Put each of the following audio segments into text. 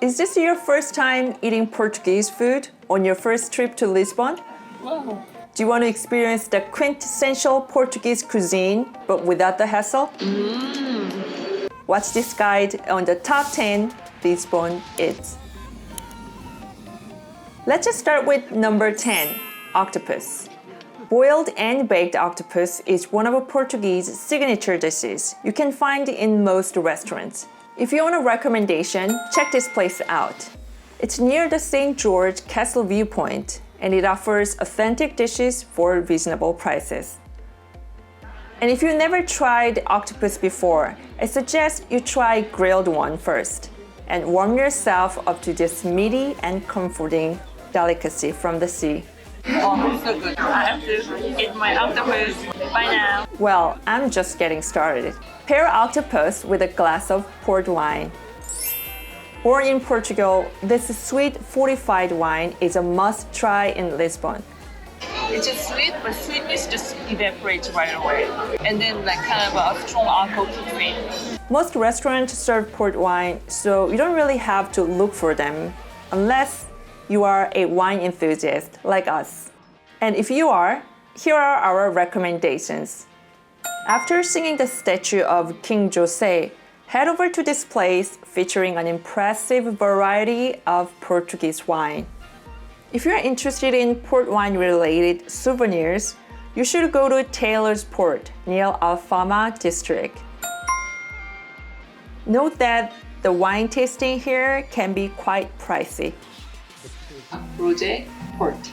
Is this your first time eating Portuguese food on your first trip to Lisbon? Wow. Do you want to experience the quintessential Portuguese cuisine but without the hassle? Watch this guide on the top 10 Lisbon eats. Let's just start with number 10, octopus. Boiled and baked octopus is one of Portuguese signature dishes you can find in most restaurants. If you want a recommendation, check this place out. It's near the St. George Castle viewpoint, and it offers authentic dishes for reasonable prices. And if you've never tried octopus before, I suggest you try grilled one first and warm yourself up to this meaty and comforting delicacy from the sea. Oh, so good. I have to eat my octopus. Bye now. Well, I'm just getting started. Pair octopus with a glass of port wine. Born in Portugal, this sweet fortified wine is a must-try in Lisbon. It's just sweet, but sweetness just evaporates right away. And then like kind of a strong alcohol kicks in. Most restaurants serve port wine, so you don't really have to look for them unless you are a wine enthusiast like us. And if you are, here are our recommendations. After seeing the statue of King Jose, head over to this place featuring an impressive variety of Portuguese wine. If you're interested in port wine related souvenirs, you should go to Taylor's Port near Alfama district. Note that the wine tasting here can be quite pricey. Rosé port.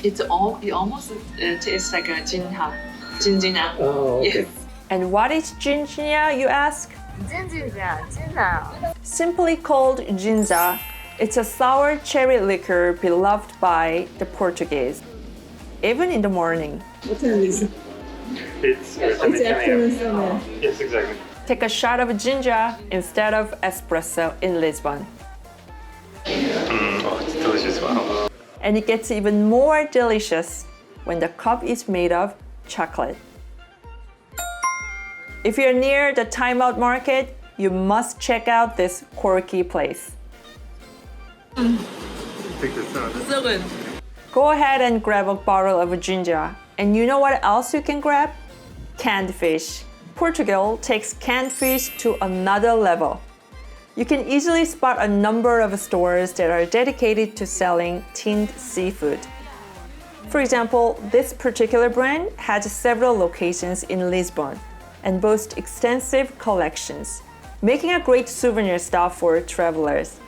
It almost tastes like a Ginjinha. Oh, okay. Yes. And what is Ginjinha, you ask? Ginjinha. Simply called Ginza, it's a sour cherry liquor beloved by the Portuguese, even in the morning. What time is it? It's afternoon somewhere. Yes, exactly. Take a shot of ginger instead of espresso in Lisbon. Oh, it's delicious. Wow. And it gets even more delicious when the cup is made of chocolate. If you're near the Time Out Market, you must check out this quirky place. Take this out. So good. Go ahead and grab a bottle of ginger. And you know what else you can grab? Canned fish. Portugal takes canned fish to another level. You can easily spot a number of stores that are dedicated to selling tinned seafood. For example, this particular brand has several locations in Lisbon and boasts extensive collections, making a great souvenir stop for travelers.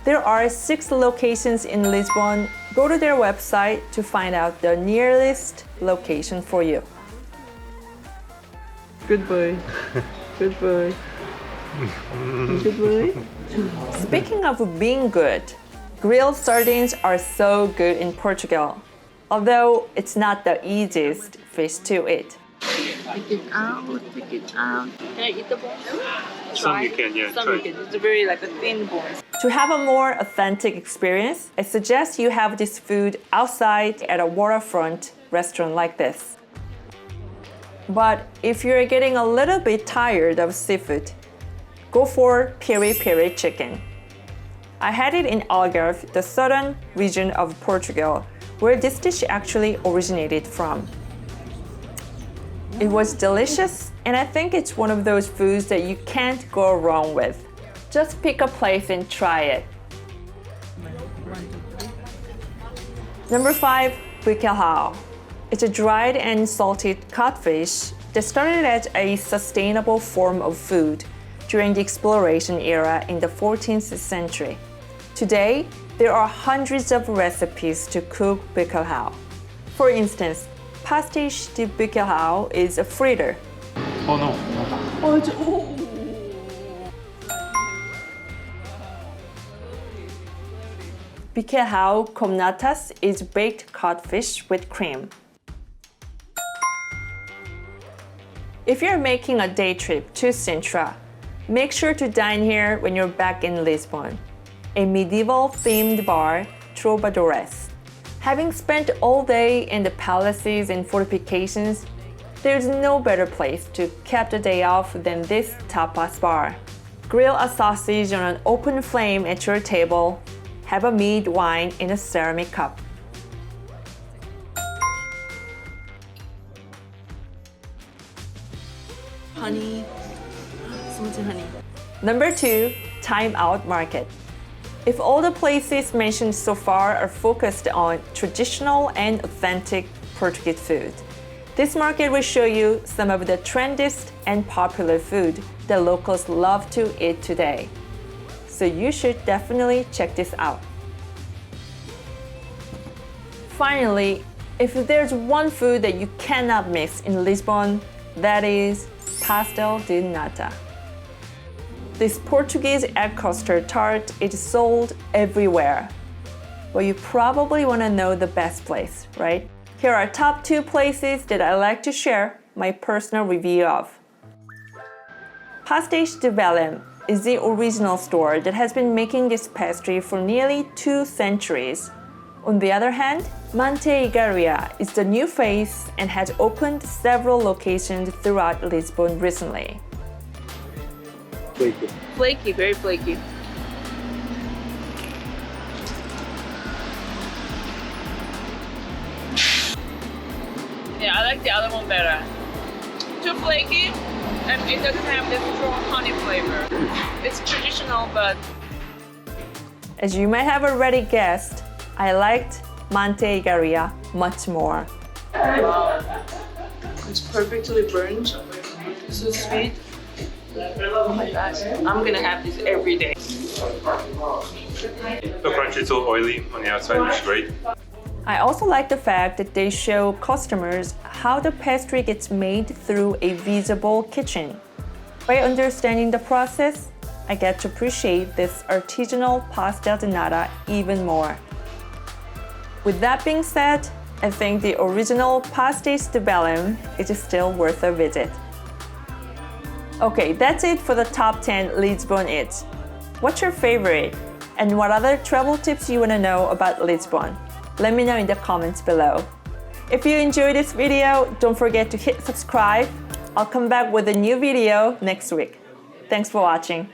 There are 6 locations in Lisbon. Go to their website to find out the nearest location for you. Good boy. Good boy. Good boy. Speaking of being good, grilled sardines are so good in Portugal, although it's not the easiest fish to eat. Take it out. Can I eat the bones? Some you can, yeah. Some try. you can. It's very like a thin bones. To have a more authentic experience, I suggest you have this food outside at a waterfront restaurant like this. But if you're getting a little bit tired of seafood, go for Piri chicken. I had it in Algarve, the southern region of Portugal, where this dish actually originated from. It was delicious, and I think it's one of those foods that you can't go wrong with. Just pick a place and try it. Number 5, Bacalhau. It's a dried and salted codfish that started as a sustainable form of food during the exploration era in the 14th century. Today, there are hundreds of recipes to cook bacalhau. For instance, Pastel de Bacalhau is a fritter. Oh no. Bacalhau com natas is baked codfish with cream. If you're making a day trip to Sintra, make sure to dine here when you're back in Lisbon, a medieval-themed bar, Troubadours. Having spent all day in the palaces and fortifications, there's no better place to cap the day off than this tapas bar. Grill a sausage on an open flame at your table. Have a mead wine in a ceramic cup. Honey. Some honey. Number 2, time out market. If all the places mentioned so far are focused on traditional and authentic Portuguese food, this market will show you some of the trendiest and popular food that locals love to eat today. So you should definitely check this out. Finally, if there's one food that you cannot miss in Lisbon, that is Pastel de nata. This Portuguese egg custard tart is sold everywhere. But you probably want to know the best place, right? Here are top 2 places that I like to share my personal review of. Pastel de Belém is the original store that has been making this pastry for nearly 2 centuries. On the other hand, Manteigaria is the new face and has opened several locations throughout Lisbon recently. Flaky. Flaky, very flaky. Yeah, I like the other one better. Too flaky, and it doesn't have this strong honey flavor. It's traditional, but As you may have already guessed, I liked Manteigaria much more. wow, it's perfectly burnt. So sweet. Oh my gosh, I'm gonna have this every day. The crunch is so oily on the outside, which is great. I also like the fact that they show customers how the pastry gets made through a visible kitchen. By understanding the process, I get to appreciate this artisanal pastel de nata even more. With that being said, I think the original Pastel de Belém is still worth a visit. Okay, that's it for the top 10 Lisbon eats. What's your favorite? And what other travel tips you want to know about Lisbon? Let me know in the comments below. If you enjoyed this video, don't forget to hit subscribe. I'll come back with a new video next week. Thanks for watching.